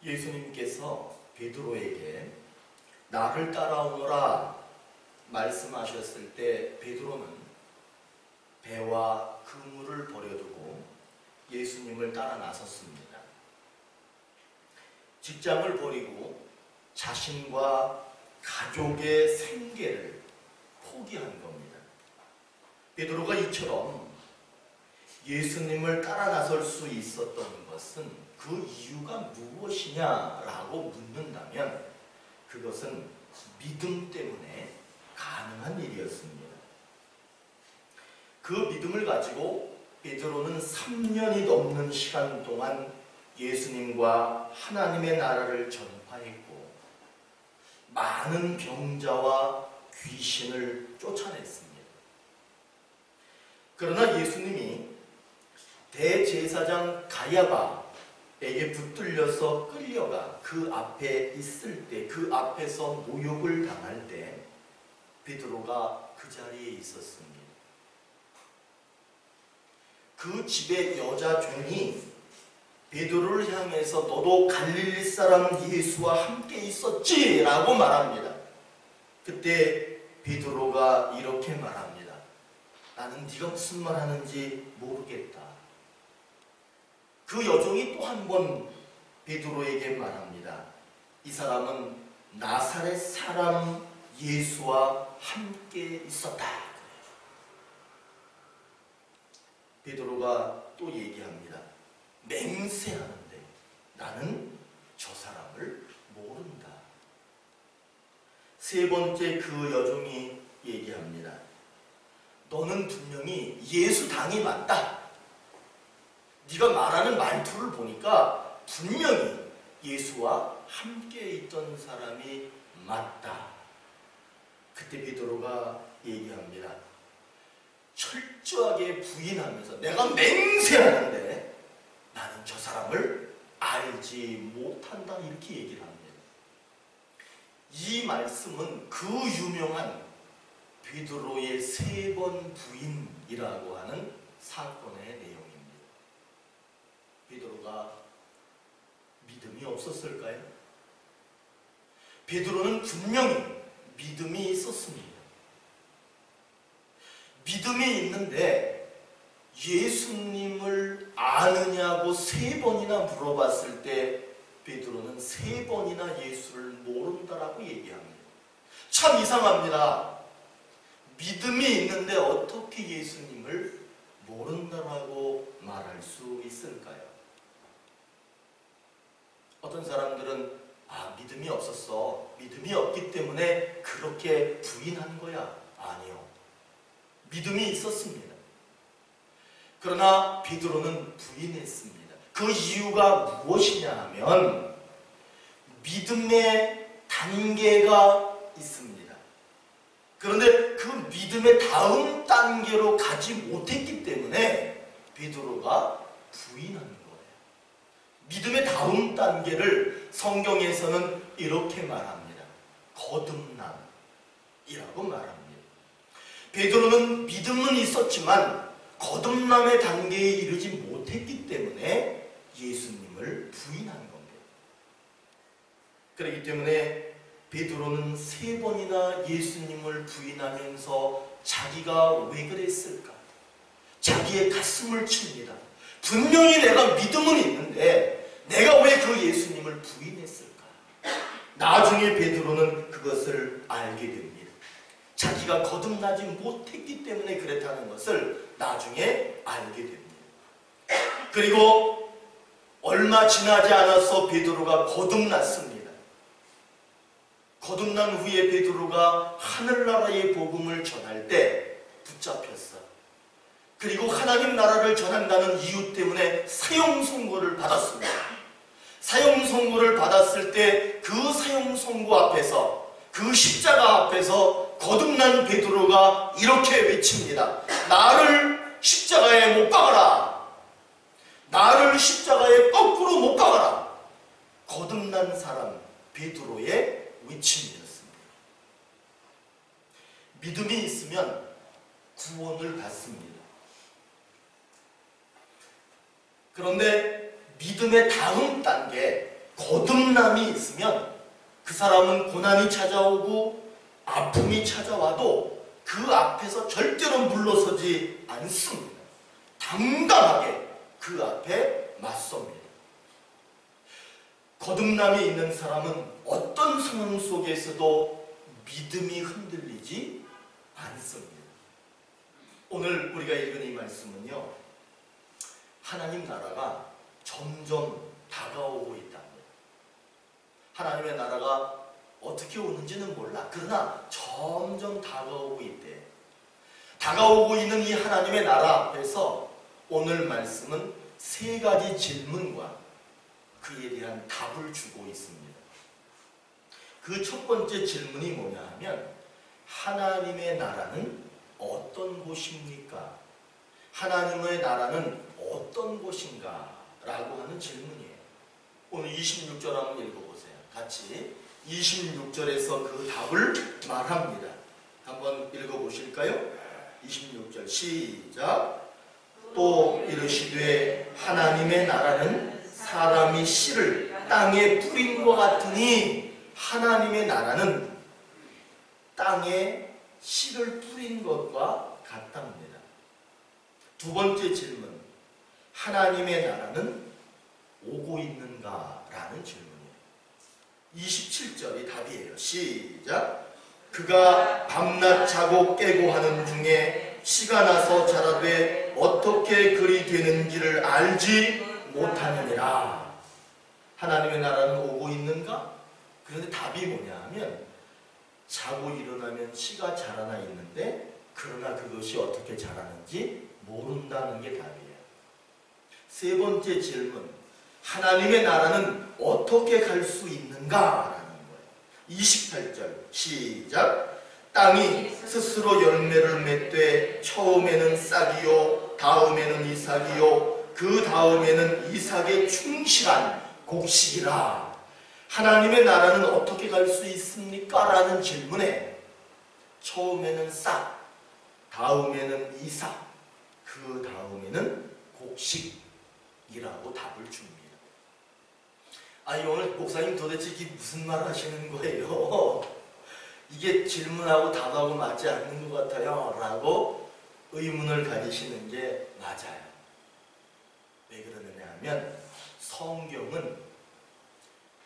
예수님께서 베드로에게 나를 따라오너라 말씀하셨을 때 베드로는 배와 그물을 버려두고 예수님을 따라 나섰습니다. 직장을 버리고 자신과 가족의 생계를 포기한 겁니다. 베드로가 이처럼 예수님을 따라 나설 수 있었던 것은 그 이유가 무엇이냐라고 묻는다면 그것은 믿음 때문에 가능한 일이었습니다. 그 믿음을 가지고 베드로는 3년이 넘는 시간 동안 예수님과 하나님의 나라를 전파했고 많은 병자와 귀신을 쫓아냈습니다. 그러나 예수님이 대제사장 가야바에게 붙들려서 끌려가 그 앞에 있을 때, 그 앞에서 모욕을 당할 때 베드로가 그 자리에 있었습니다. 그 집의 여자 종이 베드로를 향해서 너도 갈릴리 사람 예수와 함께 있었지? 라고 말합니다. 그때 베드로가 이렇게 말합니다. 나는 네가 무슨 말 하는지 모르겠다. 그 여종이 또 한 번 베드로에게 말합니다. 이 사람은 나사렛 사람 예수와 함께 있었다. 베드로가 또 얘기합니다. 맹세하는데 나는 저 사람을 모른다. 세 번째 그 여종이 얘기합니다. 너는 분명히 예수 당이 맞다. 네가 말하는 말투를 보니까 분명히 예수와 함께 있던 사람이 맞다. 그때 베드로가 얘기합니다. 철저하게 부인하면서 내가 맹세하는데 나는 저 사람을 알지 못한다. 이렇게 얘기를 합니다. 이 말씀은 그 유명한 베드로의 3번 부인이라고 하는 사건의 내용입니다. 베드로가 믿음이 없었을까요? 베드로는 분명히 믿음이 있었습니다. 믿음이 있는데 예수님을 아느냐고 3번이나 물어봤을 때 베드로는 3번이나 예수를 모른다라고 얘기합니다. 참 이상합니다. 믿음이 있는데 어떻게 예수님을 모른다라고 말할 수 있을까요? 어떤 사람들은 믿음이 없었어. 믿음이 없기 때문에 그렇게 부인한 거야. 아니요. 믿음이 있었습니다. 그러나 베드로는 부인했습니다. 그 이유가 무엇이냐 하면 믿음의 단계가 있습니다. 그런데 그 믿음의 다음 단계로 가지 못했기 때문에 베드로가 부인한 거예요. 믿음의 다음 단계를 성경에서는 이렇게 말합니다. 거듭남이라고 말합니다. 베드로는 믿음은 있었지만 거듭남의 단계에 이르지 못했기 때문에 예수님을 부인한 겁니다. 그렇기 때문에 베드로는 3번이나 예수님을 부인하면서 자기가 왜 그랬을까? 자기의 가슴을 칩니다. 분명히 내가 믿음은 있는데 내가 왜 그 예수님을 부인했을까? 나중에 베드로는 그것을 알게 됩니다. 자기가 거듭나지 못했기 때문에 그랬다는 것을 나중에 알게 됩니다. 그리고 얼마 지나지 않아서 베드로가 거듭났습니다. 거듭난 후에 베드로가 하늘나라의 복음을 전할 때 붙잡혔어. 그리고 하나님 나라를 전한다는 이유 때문에 사형 선고를 받았습니다. 사형 선고를 받았을 때 그 사형 선고 앞에서, 그 십자가 앞에서 거듭난 베드로가 이렇게 외칩니다. 나를 십자가에 못 박아라. 나를 십자가에 거꾸로 못 박아라. 거듭난 사람 베드로의 외침이었습니다. 믿음이 있으면 구원을 받습니다. 그런데 믿음의 다음 단계, 거듭남이 있으면 그 사람은 고난이 찾아오고 아픔이 찾아와도 그 앞에서 절대로 물러서지 않습니다. 당당하게 그 앞에 맞섭니다. 거듭남이 있는 사람은 어떤 상황 속에서도 믿음이 흔들리지 않습니다. 오늘 우리가 읽은 이 말씀은요, 하나님 나라가 점점 다가오고 있답니다. 하나님의 나라가 어떻게 오는지는 몰라. 그러나 점점 다가오고 있대. 다가오고 있는 이 하나님의 나라 앞에서 오늘 말씀은 세 가지 질문과 그에 대한 답을 주고 있습니다. 그 첫 번째 질문이 뭐냐 하면, 하나님의 나라는 어떤 곳입니까? 하나님의 나라는 어떤 곳인가? 라고 하는 질문이에요. 오늘 26절 한번 읽어보세요. 같이 26절에서 그 답을 말합니다. 한번 읽어보실까요? 26절 시작. 또 이르시되 하나님의 나라는 사람이 씨를 땅에 뿌린 것 같으니, 하나님의 나라는 땅에 씨를 뿌린 것과 같답니다. 두 번째 질문, 하나님의 나라는 오고 있는가? 라는 질문이에요. 27절이 답이에요. 시작. 그가 밤낮 자고 깨고 하는 중에 씨가 나서 자라되 어떻게 그리 되는지를 알지 못하느니라. 하나님의 나라는 오고 있는가? 그런데 답이 뭐냐 하면, 자고 일어나면 씨가 자라나 있는데 그러나 그것이 어떻게 자라는지 모른다는 게 답이에요. 세 번째 질문, 하나님의 나라는 어떻게 갈 수 있는가? 라는 거예요. 28절 시작. 땅이 스스로 열매를 맺되 처음에는 싹이요 다음에는 이삭이요 그 다음에는 이삭의 충실한 곡식이라. 하나님의 나라는 어떻게 갈 수 있습니까? 라는 질문에 처음에는 싹, 다음에는 이삭, 그 다음에는 곡식이라고 답을 줍니다. 아니, 오늘 목사님 도대체 이게 무슨 말 하시는 거예요? 이게 질문하고 답하고 맞지 않는 것 같아요 라고 의문을 가지시는 게 맞아요. 왜 그러느냐 하면, 성경은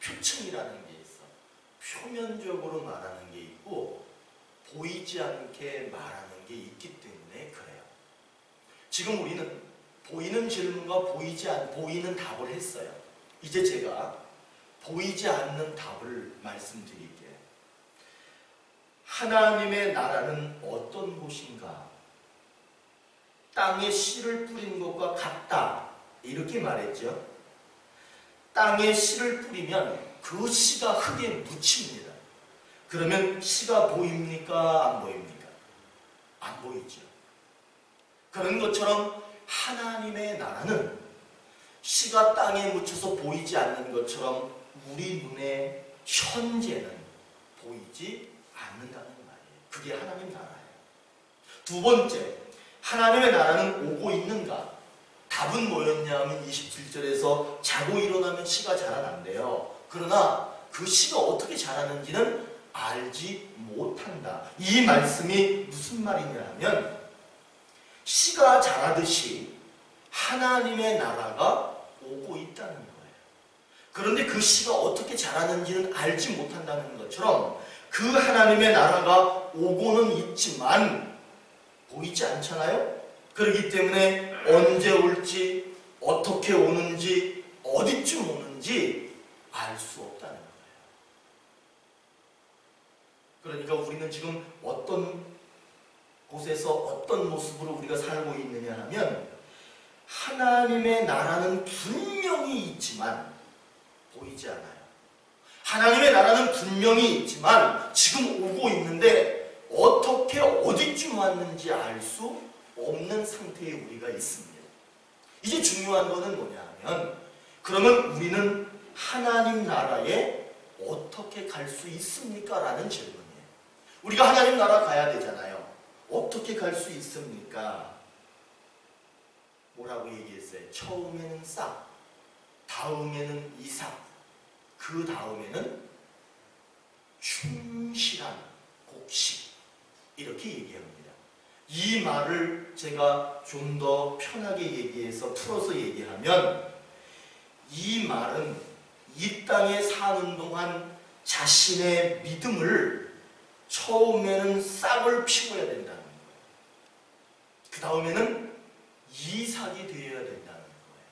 표층이라는 게 있어. 표면적으로 말하는 게 있고 보이지 않게 말하는 게 있기 때문에 그래요. 지금 우리는 보이는 질문과 보이는 답을 했어요. 이제 제가 보이지 않는 답을 말씀드릴게요. 하나님의 나라는 어떤 곳인가? 땅에 씨를 뿌린 것과 같다, 이렇게 말했죠. 땅에 씨를 뿌리면 그 씨가 흙에 묻힙니다. 그러면 씨가 보입니까? 안 보입니까? 안 보이죠. 그런 것처럼 하나님의 나라는 씨가 땅에 묻혀서 보이지 않는 것처럼 우리 눈에 현재는 보이지 않는다는 말이에요. 그게 하나님 나라예요. 두 번째, 하나님의 나라는 오고 있는가? 답은 뭐였냐 하면 27절에서 자고 일어나면 씨가 자라난대요. 그러나 그 씨가 어떻게 자라는지는 알지 못한다. 이 말씀이 무슨 말이냐 하면, 씨가 자라듯이 하나님의 나라가 오고 있다는 거예요. 그런데 그 씨가 어떻게 자라는지는 알지 못한다는 것처럼 그 하나님의 나라가 오고는 있지만 보이지 않잖아요. 그렇기 때문에 언제 올지, 어떻게 오는지, 어디쯤 오는지 알 수 없다는 거예요. 그러니까 우리는 지금 어떤 곳에서 어떤 모습으로 우리가 살고 있느냐 하면, 하나님의 나라는 분명히 있지만 보이지 않아요. 하나님의 나라는 분명히 있지만 지금 오고 있는데 어떻게 어디쯤 왔는지 알 수 없는 상태에 우리가 있습니다. 이제 중요한 것은 뭐냐 하면, 그러면 우리는 하나님 나라에 어떻게 갈 수 있습니까? 라는 질문이에요. 우리가 하나님 나라 가야 되잖아요. 어떻게 갈 수 있습니까? 뭐라고 얘기했어요? 처음에는 싹, 다음에는 이삭, 그 다음에는 충실한 곡식, 이렇게 얘기합니다. 이 말을 제가 좀 더 편하게 얘기해서 풀어서 얘기하면, 이 말은 이 땅에 사는 동안 자신의 믿음을 처음에는 싹을 피워야 된다는 거예요. 그 다음에는 이삭이 되어야 된다는 거예요.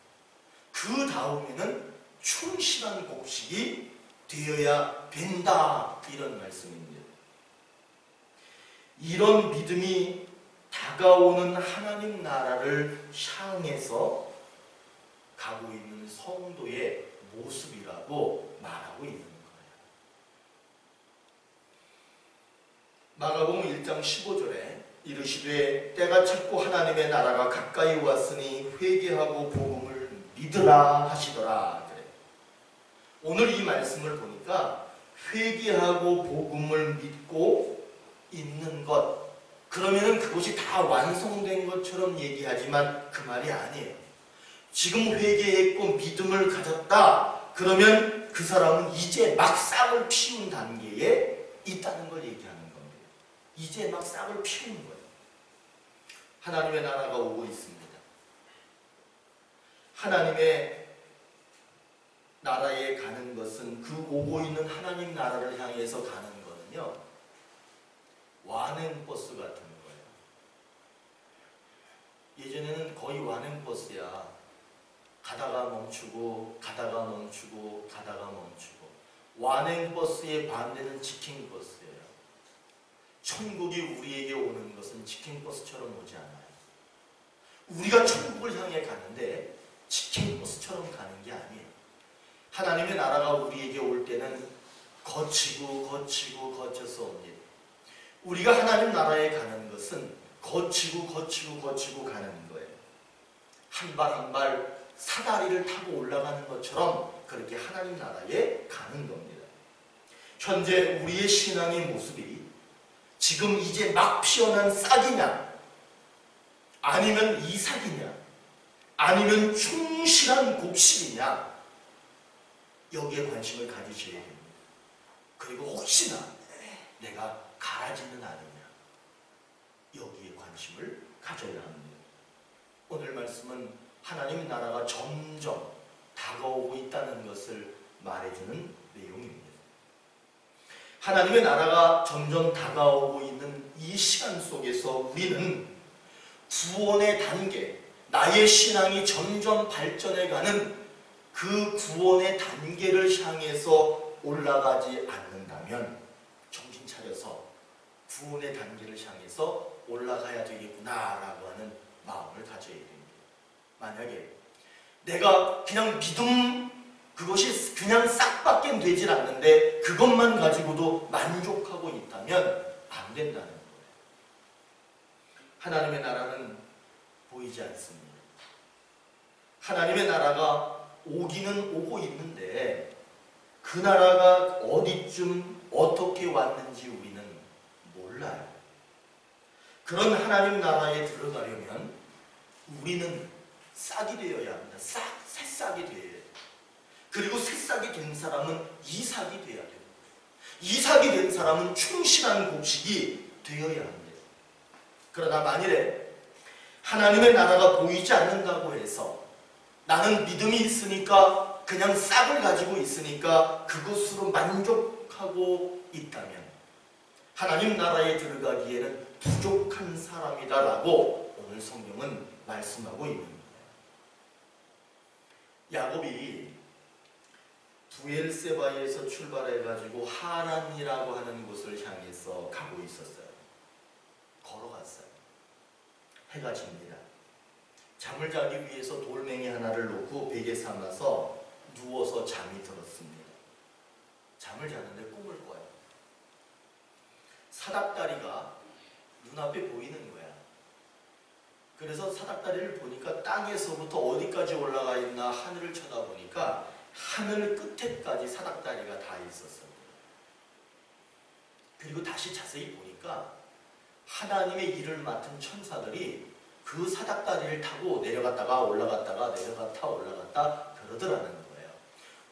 그 다음에는 충실한 곡식이 되어야 된다, 이런 말씀입니다. 이런 믿음이 다가오는 하나님 나라를 향해서 가고 있는 성도의 모습이라고 말하고 있는 거예요. 마가복음 1장 15절에 이르시되 때가 찼고 하나님의 나라가 가까이 왔으니 회개하고 복음을 믿으라 하시더라. 그래. 오늘 이 말씀을 보니까 회개하고 복음을 믿고 있는 것, 그러면은 그것이 다 완성된 것처럼 얘기하지만 그 말이 아니에요. 지금 회개했고 믿음을 가졌다, 그러면 그 사람은 이제 막 싹을 피운 단계에 있다는 걸 얘기하는 겁니다. 이제 막 싹을 피우는 거예요. 하나님의 나라가 오고 있습니다. 하나님의 나라에 가는 것은, 그 오고 있는 하나님 나라를 향해서 가는 거는요, 완행버스 같은 거예요. 예전에는 거의 완행버스야. 가다가 멈추고 가다가 멈추고 가다가 멈추고. 완행버스의 반대는 직행버스예요. 천국이 우리에게 오는 것은 직행버스처럼 오지 않아요. 우리가 천국을 향해 가는데 직행버스처럼 가는 게 아니에요. 하나님의 나라가 우리에게 올 때는 거치고 거치고 거쳐서 옵니다. 우리가 하나님 나라에 가는 것은 거치고 거치고 거치고 가는 거예요. 한 발 한 발 사다리를 타고 올라가는 것처럼 그렇게 하나님 나라에 가는 겁니다. 현재 우리의 신앙의 모습이 지금 이제 막 피어난 싹이냐, 아니면 이삭이냐, 아니면 충실한 곡식이냐, 여기에 관심을 가지셔야 됩니다. 그리고 혹시나 내가 가라지는 않느냐, 여기에 관심을 가져야 합니다. 오늘 말씀은 하나님 나라가 점점 다가오고 있다는 것을 말해주는 내용입니다. 하나님의 나라가 점점 다가오고 있는 이 시간 속에서 우리는 구원의 단계, 나의 신앙이 점점 발전해가는 그 구원의 단계를 향해서 올라가지 않는다면 정신 차려서 구원의 단계를 향해서 올라가야 되겠구나라고 하는 마음을 가져야 됩니다. 만약에 내가 그냥 믿음, 그것이 그냥 싹밖에 되질 않는데 그것만 가지고도 만족하고 있다면 안 된다는 거예요. 하나님의 나라는 보이지 않습니다. 하나님의 나라가 오기는 오고 있는데 그 나라가 어디쯤 어떻게 왔는지 우리는 몰라요. 그런 하나님 나라에 들어가려면 우리는 싹이 되어야 합니다. 새싹이 되어야 해요. 그리고 새싹이 된 사람은 이삭이 되어야 돼요. 이삭이 된 사람은 충실한 곡식이 되어야 합니다. 그러나 만일에 하나님의 나라가 보이지 않는다고 해서 나는 믿음이 있으니까 그냥 싹을 가지고 있으니까 그것으로 만족하고 있다면 하나님 나라에 들어가기에는 부족한 사람이다라고 오늘 성경은 말씀하고 있는 거예요. 야곱이 부엘세바에서 출발해가지고 하란이라고 하는 곳을 향해서 가고 있었어요. 걸어갔어요. 해가 집니다. 잠을 자기 위해서 돌멩이 하나를 놓고 베개 삼아서 누워서 잠이 들었습니다. 잠을 자는데 꿈을 꿔요. 사닥다리가 눈앞에 보이는 거야. 그래서 사닥다리를 보니까 땅에서부터 어디까지 올라가 있나 하늘을 쳐다보니까 하늘 끝에까지 사닥다리가 다 있었어요. 그리고 다시 자세히 보니까 하나님의 일을 맡은 천사들이 그 사닥다리를 타고 내려갔다가 올라갔다가 내려갔다 올라갔다 그러더라는 거예요.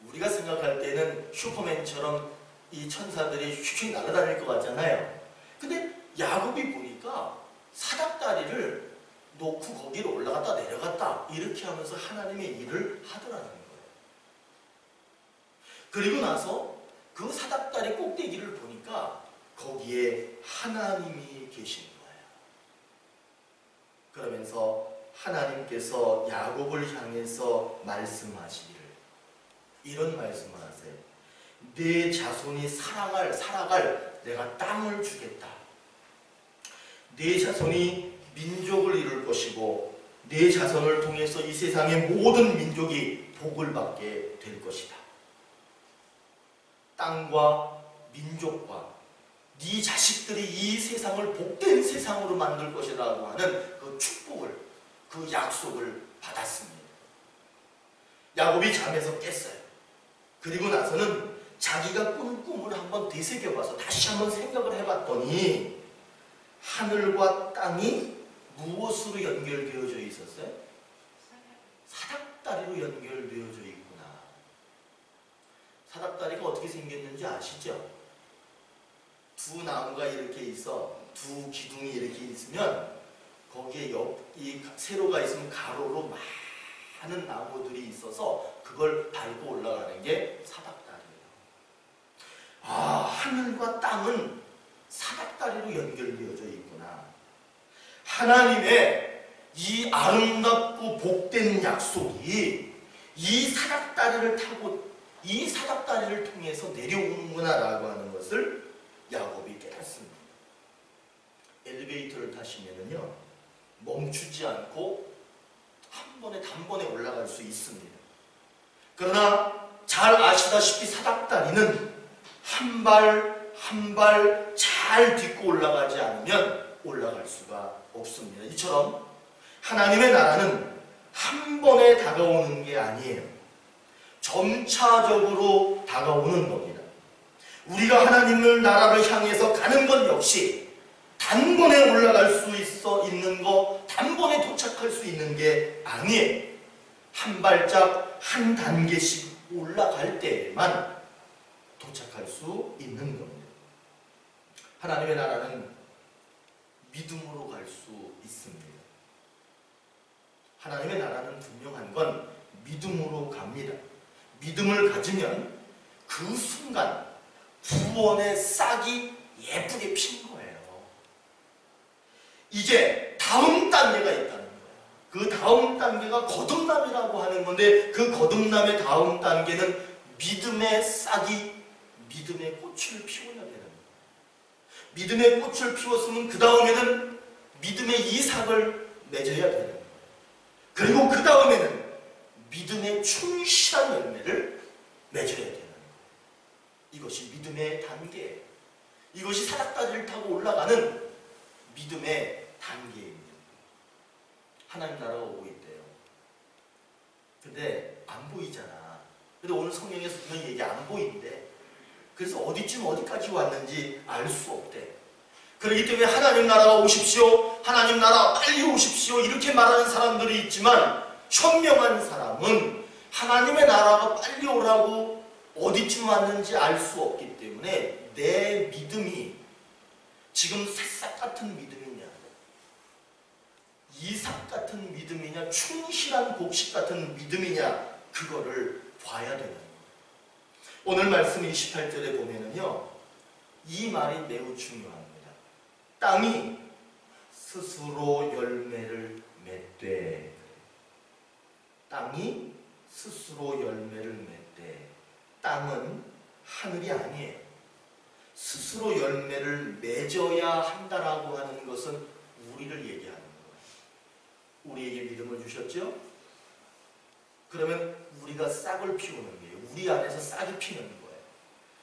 우리가 생각할 때는 슈퍼맨처럼 이 천사들이 휙휙 날아다닐 것 같잖아요. 근데 야곱이 보니까 사닥다리를 놓고 거기로 올라갔다 내려갔다 이렇게 하면서 하나님의 일을 하더라는 거예요. 그리고 나서 그 사닥다리 꼭대기를 보니까 거기에 하나님이 계신 거예요. 그러면서 하나님께서 야곱을 향해서 말씀하시기를 이런 말씀을 하세요. 내 자손이 살아갈 내가 땅을 주겠다. 내 자손이 민족을 이룰 것이고 내 자손을 통해서 이 세상의 모든 민족이 복을 받게 될 것이다. 땅과 민족과 네 자식들이 이 세상을 복된 세상으로 만들 것이라고 하는 그 축복을, 그 약속을 받았습니다. 야곱이 잠에서 깼어요. 그리고 나서는 자기가 꾼 꿈을 한번 되새겨봐서 다시 한번 생각을 해봤더니 하늘과 땅이 무엇으로 연결되어져 있었어요? 사닥다리로 연결되어져 있구나. 사닥다리가 어떻게 생겼는지 아시죠? 두 나무가 이렇게 있어, 두 기둥이 이렇게 있으면 거기에 이 세로가 있으면 가로로 많은 나무들이 있어서 그걸 밟고 올라가는 게 사닥다리예요. 아, 하늘과 땅은 사닥다리로 연결되어져 있구나. 하나님의 이 아름답고 복된 약속이 이 사닥다리를 타고 이 사닥다리를 통해서 내려오는구나 라고 하는 것을 야곱이 깨닫습니다. 엘리베이터를 타시면은요, 멈추지 않고 단번에 올라갈 수 있습니다. 그러나 잘 아시다시피 사닥다리는 한 발 한 발 잘 딛고 올라가지 않으면 올라갈 수가 없습니다. 이처럼 하나님의 나라는 한 번에 다가오는 게 아니에요. 점차적으로 다가오는 겁니다. 우리가 하나님의 나라를 향해서 가는 건 역시 단번에 올라갈 수 있는 거, 단번에 도착할 수 있는 게 아니에요. 한 발짝 한 단계씩 올라갈 때에만 도착할 수 있는 겁니다. 하나님의 나라는 믿음으로 갈 수 있습니다. 하나님의 나라는 분명한 건 믿음으로 갑니다. 믿음을 가지면 그 순간 구원의 싹이 예쁘게 핀 거예요. 이제 다음 단계가 있다는 거예요. 그 다음 단계가 거듭남이라고 하는 건데 그 거듭남의 다음 단계는 믿음의 싹이 믿음의 꽃을 피워야 되는 거예요. 믿음의 꽃을 피웠으면 그 다음에는 믿음의 이삭을 맺어야 되는 거예요. 그리고 그 다음에는 믿음의 충실한 열매를 맺어야 되는 거예요. 이것이 믿음의 단계예요. 이것이 사닥다리를 타고 올라가는 믿음의 단계입니다. 하나님 나라가 오고 있대요. 근데 안 보이잖아. 근데 오늘 성경에서 분명히 얘기 안 보이는데 그래서 어디쯤 어디까지 왔는지 알 수 없대. 그렇기 때문에 하나님 나라가 오십시오, 하나님 나라 빨리 오십시오 이렇게 말하는 사람들이 있지만 현명한 사람은 하나님의 나라가 빨리 오라고 어디쯤 왔는지 알 수 없기 때문에 내 믿음이 지금 새싹 같은 믿음이냐, 이삭 같은 믿음이냐, 충실한 곡식 같은 믿음이냐, 그거를 봐야 되는 거예요. 오늘 말씀 28절에 보면은요, 이 말이 매우 중요합니다. 땅이 스스로 열매를 맺되, 땅이 스스로 열매를 맺되, 땅은 하늘이 아니에요. 스스로 열매를 맺어야 한다라고 하는 것은 우리를 얘기하는 거예요. 우리에게 믿음을 주셨죠? 그러면 우리가 싹을 피우는 거예요. 우리 안에서 싹이 피는 거예요.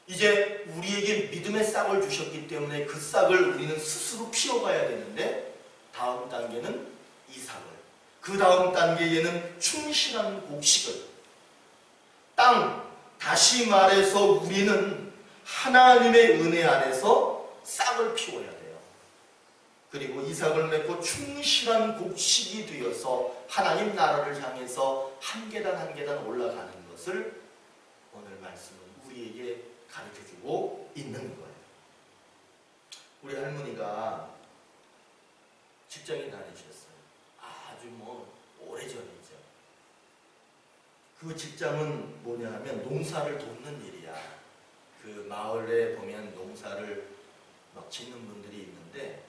이제 우리에게 믿음의 싹을 주셨기 때문에 그 싹을 우리는 스스로 피워가야 되는데 다음 단계는 이삭을, 그 다음 단계에는 충실한 곡식을, 땅, 다시 말해서 우리는 하나님의 은혜 안에서 싹을 피워야 돼요. 그리고 이삭을 맺고 충실한 곡식이 되어서 하나님 나라를 향해서 한 계단 한 계단 올라가는 것을 말씀은 우리에게 가르쳐주고 있는 거예요. 우리 할머니가 직장에 다니셨어요. 아주 오래전이죠. 그 직장은 뭐냐 하면 농사를 돕는 일이야. 그 마을에 보면 농사를 막 짓는 분들이 있는데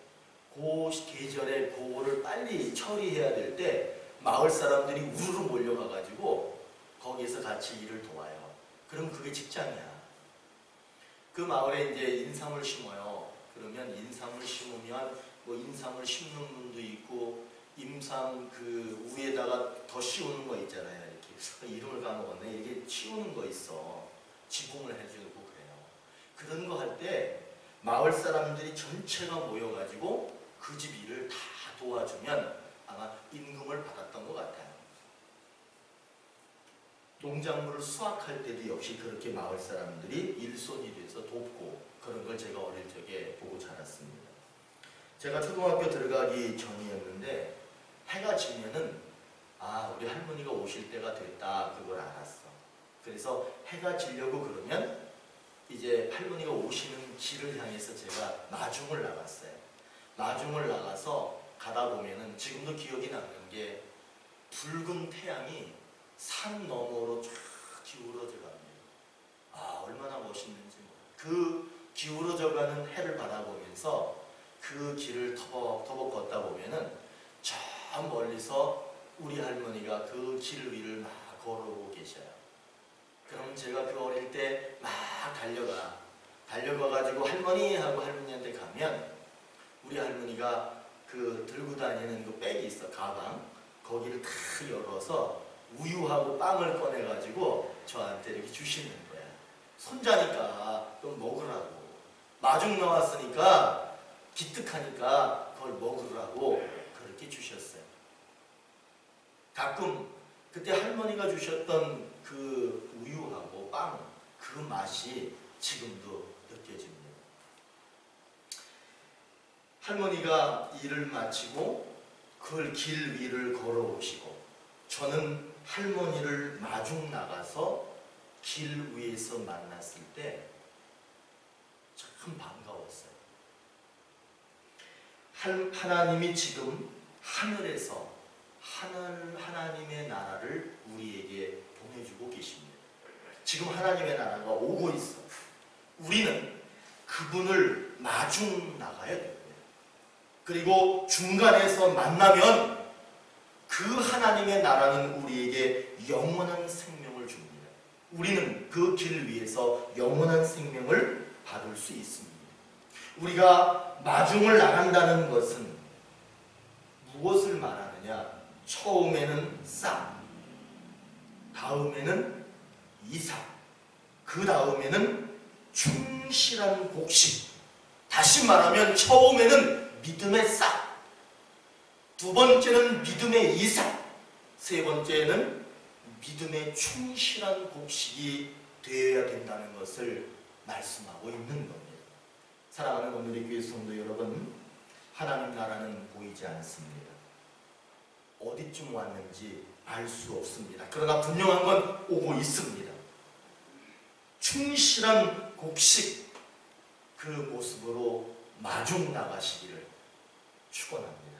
그 계절에 그거를 빨리 처리해야 될 때 마을 사람들이 우르르 몰려가가지고 거기에서 같이 일을 도와요. 그럼 그게 직장이야. 그 마을에 이제 인삼을 심어요. 그러면 인삼을 심으면 인삼을 심는 분도 있고 임삼 그 위에다가 더 씌우는 거 있잖아요. 이렇게 이름을 까먹었네. 이게 씌우는 거 있어. 지붕을 해주고 그래요. 그런 거 할 때 마을 사람들이 전체가 모여가지고 그 집 일을 다 도와주면 아마 임금을 받았던 것 같아요. 농작물을 수확할 때도 역시 그렇게 마을 사람들이 일손이 돼서 돕고 그런 걸 제가 어릴 적에 보고 자랐습니다. 제가 초등학교 들어가기 전이었는데 해가 지면은 우리 할머니가 오실 때가 됐다 그걸 알았어. 그래서 해가 지려고 그러면 이제 할머니가 오시는 길을 향해서 제가 마중을 나갔어요. 마중을 나가서 가다 보면은 지금도 기억이 나는 게 붉은 태양이 산 너머로 쫙 기울어져 갑니다. 얼마나 멋있는지 그 기울어져 가는 해를 바라보면서 그 길을 터벅터벅 걷다 보면은 저 멀리서 우리 할머니가 그 길 위를 막 걸어오고 계셔요. 그럼 제가 그 어릴 때 막 달려가가지고 할머니 하고 할머니한테 가면 우리 할머니가 그 들고 다니는 그 백이 있어, 가방. 거기를 다 열어서 우유하고 빵을 꺼내가지고 저한테 이렇게 주시는 거야. 손자니까 좀 먹으라고. 마중 나왔으니까 기특하니까 그걸 먹으라고 그렇게 주셨어요. 가끔 그때 할머니가 주셨던 그 우유하고 빵, 그 맛이 지금도 느껴집니다. 할머니가 일을 마치고 그걸 길 위를 걸어오시고 저는 할머니를 마중 나가서 길 위에서 만났을 때 참 반가웠어요. 하나님이 지금 하늘에서 하나님의 나라를 우리에게 보내주고 계십니다. 지금 하나님의 나라가 오고 있어. 우리는 그분을 마중 나가야 돼요. 그리고 중간에서 만나면 그 하나님의 나라는 우리에게 영원한 생명을 줍니다. 우리는 그 길 위에서 영원한 생명을 받을 수 있습니다. 우리가 마중을 나간다는 것은 무엇을 말하느냐? 처음에는 싹, 다음에는 이삭, 그 다음에는 충실한 곡식. 다시 말하면 처음에는 믿음의 싹, 두 번째는 믿음의 이삭, 세 번째는 믿음의 충실한 곡식이 되어야 된다는 것을 말씀하고 있는 겁니다. 사랑하는 오늘의 교회 성도 여러분, 하나님 나라는 보이지 않습니다. 어디쯤 왔는지 알 수 없습니다. 그러나 분명한 건 오고 있습니다. 충실한 곡식, 그 모습으로 마중 나가시기를 축원합니다.